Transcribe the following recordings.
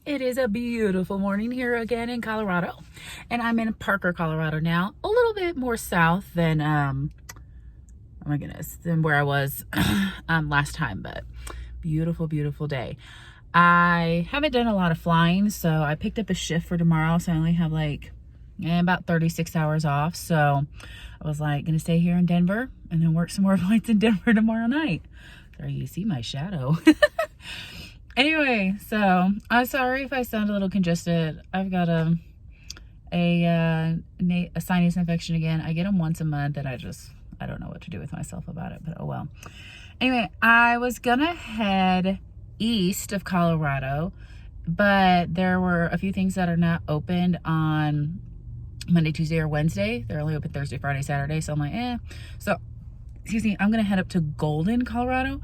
It is a beautiful morning here again in Colorado, and I'm in Parker, Colorado now, a little bit more south than oh my goodness, than where I was last time, but beautiful day. I haven't done a lot of flying, so I picked up a shift for tomorrow, so I only have like about 36 hours off. So I was like gonna stay here in Denver and then work some more flights in Denver tomorrow night. There you see my shadow. Anyway, so I'm sorry if I sound a little congested. I've got a sinus infection again. I get them once a month and I don't know what to do with myself about it, but oh well. Anyway, I was gonna head east of Colorado, but there were a few things that are not opened on Monday, Tuesday, or Wednesday. They're only open Thursday, Friday, Saturday. So I'm like, So, excuse me, I'm gonna head up to Golden, Colorado.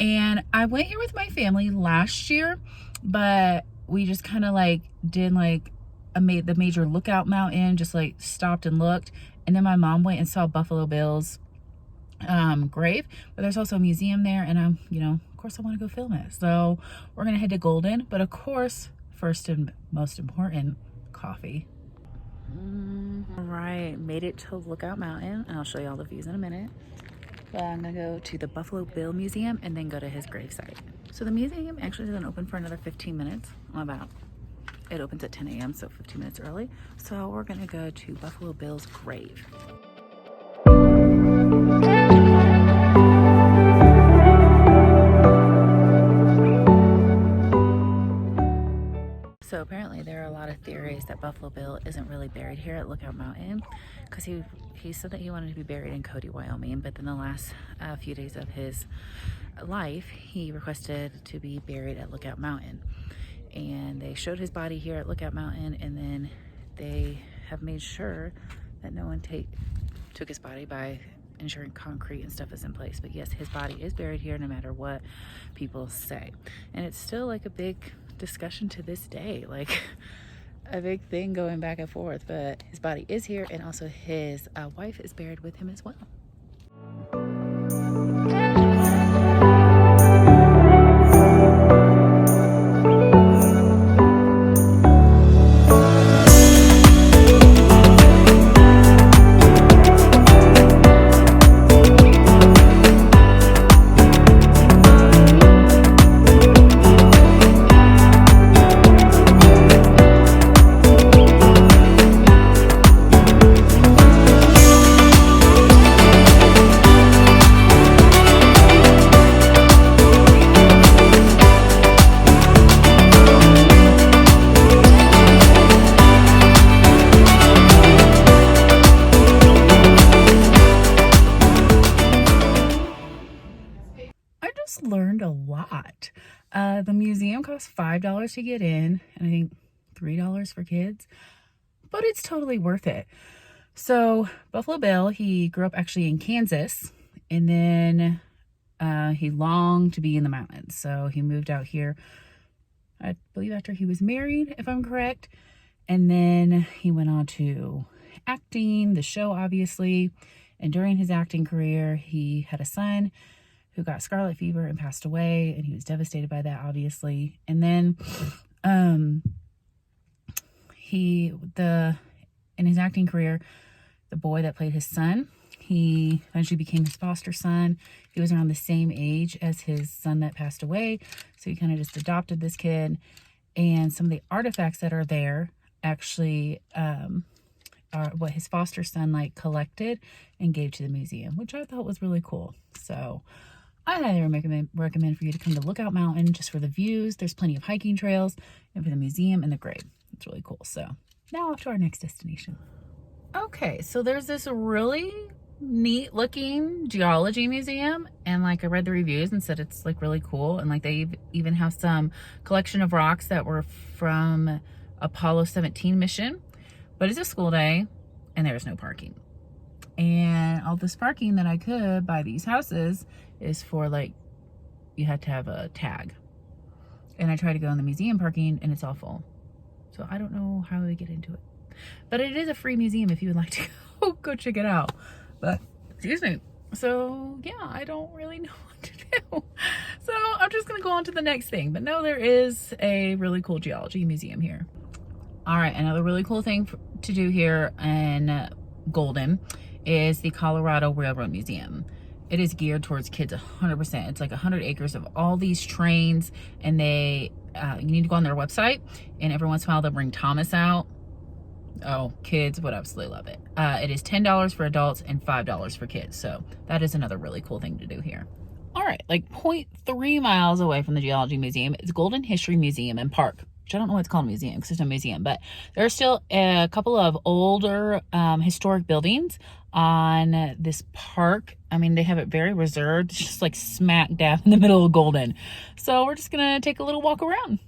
And I went here with my family last year, but we just kind of like did like the major Lookout Mountain, just like stopped and looked. And then my mom went and saw Buffalo Bill's grave, but there's also a museum there, and of course I want to go film it. So we're gonna head to Golden, but of course, first and most important, coffee. All right, made it to Lookout Mountain, and I'll show you all the views in a minute. But I'm gonna go to the Buffalo Bill Museum and then go to his gravesite. So the museum actually doesn't open for another 15 minutes. It opens at 10 a.m., so 15 minutes early. So we're gonna go to Buffalo Bill's grave. So apparently there are a lot of theories that Buffalo Bill isn't really buried here at Lookout Mountain, because he said that he wanted to be buried in Cody, Wyoming, but then the last few days of his life, he requested to be buried at Lookout Mountain. And they showed his body here at Lookout Mountain, and then they have made sure that no one took his body by ensuring concrete and stuff is in place. But yes, his body is buried here no matter what people say. And it's still like a big discussion to this day, like a big thing going back and forth, but his body is here, and also his wife is buried with him as well. Learned a lot. The museum costs $5 to get in, and I think $3 for kids, but it's totally worth it. So Buffalo Bill, he grew up actually in Kansas, and then he longed to be in the mountains, so he moved out here, I believe after he was married, if I'm correct, and then he went on to acting, the show obviously, and during his acting career he had a son who got scarlet fever and passed away, and he was devastated by that, obviously. And then in his acting career, the boy that played his son, he eventually became his foster son. He was around the same age as his son that passed away, so he kind of just adopted this kid. And some of the artifacts that are there actually are what his foster son like collected and gave to the museum, which I thought was really cool. So I highly recommend for you to come to Lookout Mountain just for the views. There's plenty of hiking trails, and for the museum and the grave. It's really cool. So now off to our next destination. Okay, so there's this really neat looking geology museum, and like I read the reviews and said it's like really cool, and like they even have some collection of rocks that were from Apollo 17 mission, but it's a school day and there's no parking. And all this parking that I could buy these houses is for like, you had to have a tag. And I tried to go in the museum parking and it's all full. So I don't know how we get into it. But it is a free museum if you would like to go check it out. But, excuse me. So yeah, I don't really know what to do. So I'm just gonna go on to the next thing. But no, there is a really cool geology museum here. All right, another really cool thing to do here in Golden is the Colorado Railroad Museum. It is geared towards kids 100%. It's like 100 acres of all these trains, and they you need to go on their website, and every once in a while they'll bring Thomas out. Oh, kids would absolutely love it. It is $10 for adults and $5 for kids. So that is another really cool thing to do here. All right, like 0.3 miles away from the Geology Museum is Golden History Museum and Park, which I don't know why it's called a museum because it's a museum, but there are still a couple of older historic buildings on this park. I mean, they have it very reserved. It's just like smack dab in the middle of Golden. So we're just gonna take a little walk around.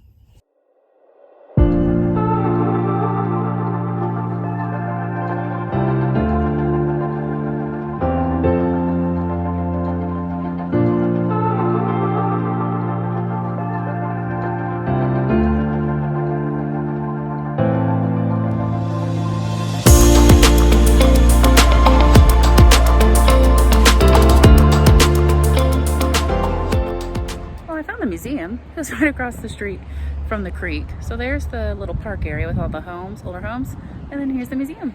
The museum is right across the street from the creek. So there's the little park area with all the homes, older homes, and then here's the museum.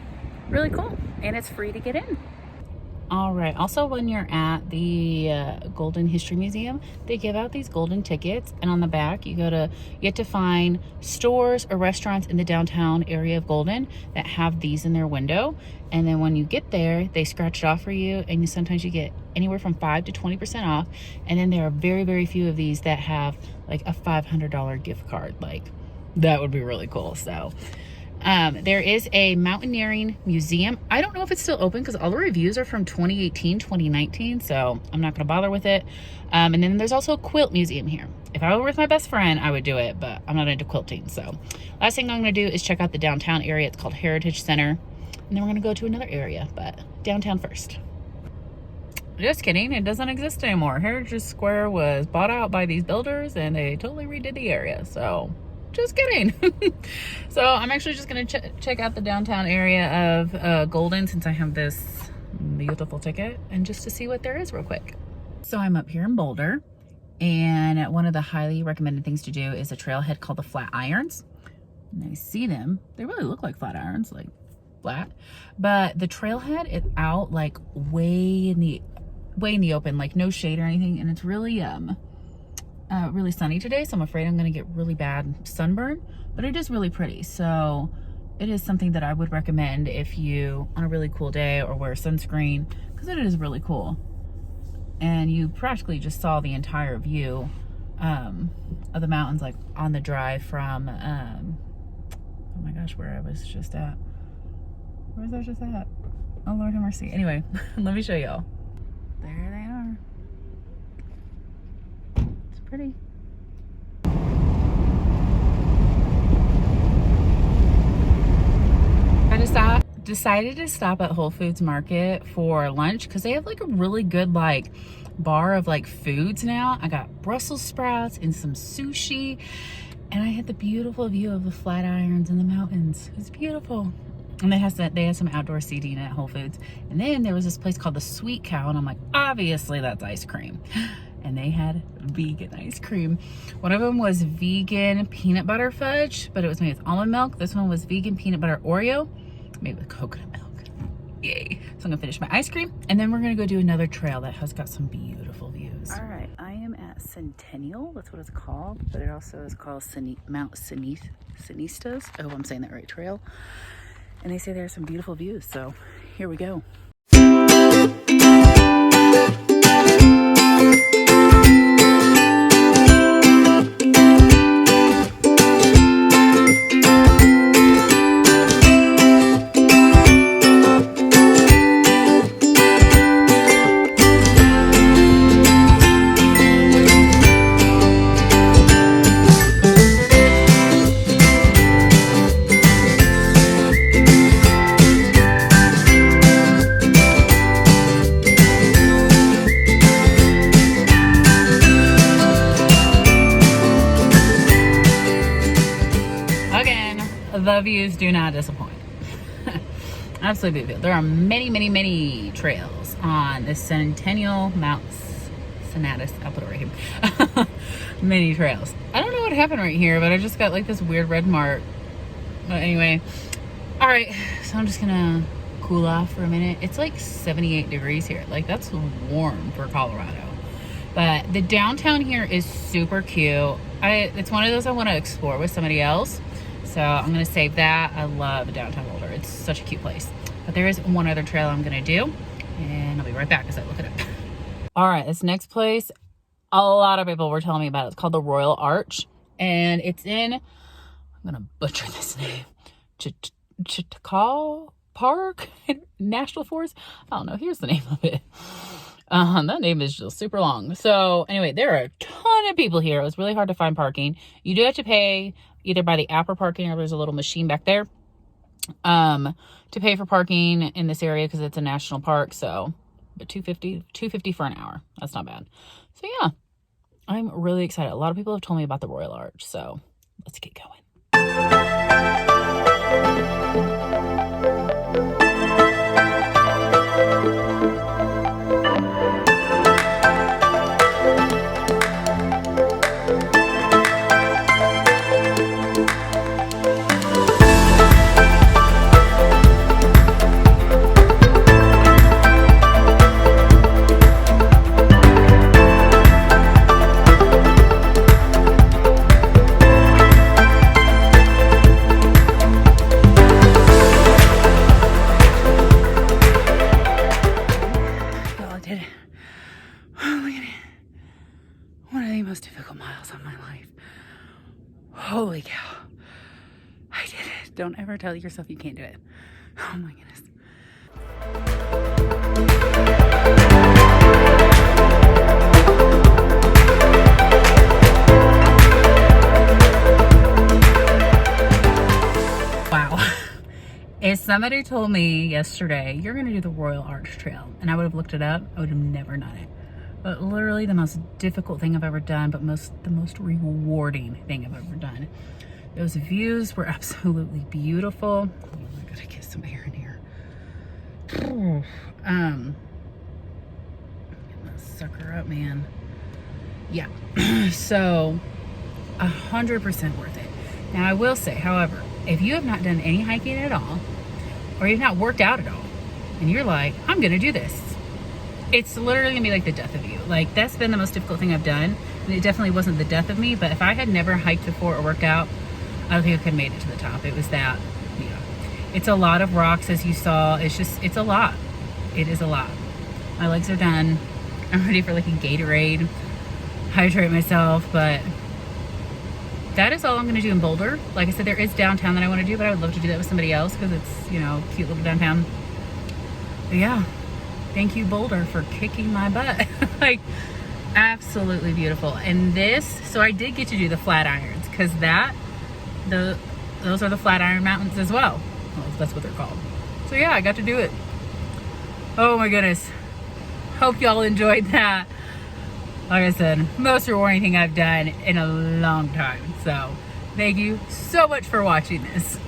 Really cool, and it's free to get in. All right, also when you're at the Golden History Museum, they give out these golden tickets, and on the back you get to find stores or restaurants in the downtown area of Golden that have these in their window, and then when you get there they scratch it off for you, and sometimes you get anywhere from 5 to 20% off, and then there are very, very few of these that have like a $500 gift card. Like, that would be really cool. So there is a mountaineering museum. I don't know if it's still open because all the reviews are from 2018, 2019, so I'm not going to bother with it. And then there's also a quilt museum here. If I were with my best friend, I would do it, but I'm not into quilting. So last thing I'm going to do is check out the downtown area. It's called Heritage Center. And then we're going to go to another area, but downtown first. Just kidding, it doesn't exist anymore. Heritage Square was bought out by these builders and they totally redid the area, so just kidding. So I'm actually just gonna check out the downtown area of Golden since I have this beautiful ticket, and just to see what there is real quick. So I'm up here in Boulder, and one of the highly recommended things to do is a trailhead called the Flat Irons. And I see them, they really look like flat irons, like flat, but the trailhead is out like way in the open, like no shade or anything, and it's really really sunny today, so I'm afraid I'm gonna get really bad sunburn, but it is really pretty. So it is something that I would recommend if you on a really cool day, or wear sunscreen, because it is really cool, and you practically just saw the entire view of the mountains, like on the drive from oh my gosh, where I was just at. Where was I just at? Oh Lord have mercy. Anyway, let me show y'all. There they are. It's pretty. I decided to stop at Whole Foods Market for lunch because they have like a really good like bar of like foods now. I got Brussels sprouts and some sushi, and I had the beautiful view of the flat irons and the mountains. It was beautiful. And they had some outdoor seating at Whole Foods. And then there was this place called the Sweet Cow, and I'm like, obviously that's ice cream. And they had vegan ice cream. One of them was vegan peanut butter fudge, but it was made with almond milk. This one was vegan peanut butter Oreo, made with coconut milk. Yay. So I'm gonna finish my ice cream, and then we're gonna go do another trail that has got some beautiful views. All right, I am at Centennial, that's what it's called, but it also is called Mount Sinistas. I hope I'm saying that right, trail. And they say there are some beautiful views, so here we go. The views do not disappoint. Absolutely beautiful. There are many, many, many trails on the Centennial Mount Cincinnatus. I'll put it right here. Mini trails. I don't know what happened right here, but I just got like this weird red mark. But anyway, all right, so I'm just gonna cool off for a minute. It's like 78 degrees here. Like, that's warm for Colorado. But the downtown here is super cute. It's one of those I want to explore with somebody else. So I'm gonna save that. I love downtown Boulder. It's such a cute place. But there is one other trail I'm gonna do, and I'll be right back as I look it up. All right, this next place, a lot of people were telling me about it. It's called the Royal Arch, and it's in, I'm gonna butcher this name, Chitakal Park National Forest. I don't know. Here's the name of it. That name is just super long. So anyway, there are a ton of people here. It was really hard to find parking. You do have to pay either by the app or parking, or there's a little machine back there to pay for parking in this area because it's a national park. So, but $250 for an hour. That's not bad. So yeah, I'm really excited. A lot of people have told me about the Royal Arch. So let's get going. Most difficult miles of my life. Holy cow. I did it. Don't ever tell yourself you can't do it. Oh my goodness. Wow. If somebody told me yesterday, you're going to do the Royal Arch Trail, and I would have looked it up, I would have never done it. But literally the most difficult thing I've ever done, but the most rewarding thing I've ever done. Those views were absolutely beautiful. Oh, I gotta get some air in here. Get that sucker up, man. Yeah, so 100% worth it. Now I will say, however, if you have not done any hiking at all, or you've not worked out at all, and you're like, I'm gonna do this, it's literally gonna be like the death of you. Like, that's been the most difficult thing I've done, and it definitely wasn't the death of me, but if I had never hiked before or worked out, I don't think I could have made it to the top. It was that, yeah. It's a lot of rocks, as you saw. It's a lot. It is a lot. My legs are done. I'm ready for like a Gatorade, hydrate myself, but that is all I'm gonna do in Boulder. Like I said, there is downtown that I wanna do, but I would love to do that with somebody else because it's, you know, cute little downtown. But yeah. Thank you, Boulder, for kicking my butt. Like, absolutely beautiful. And this, so I did get to do the Flatirons, because those are the Flatiron Mountains as well. That's what they're called. So yeah, I got to do it. Oh my goodness. Hope y'all enjoyed that. Like I said, most rewarding thing I've done in a long time. So thank you so much for watching this.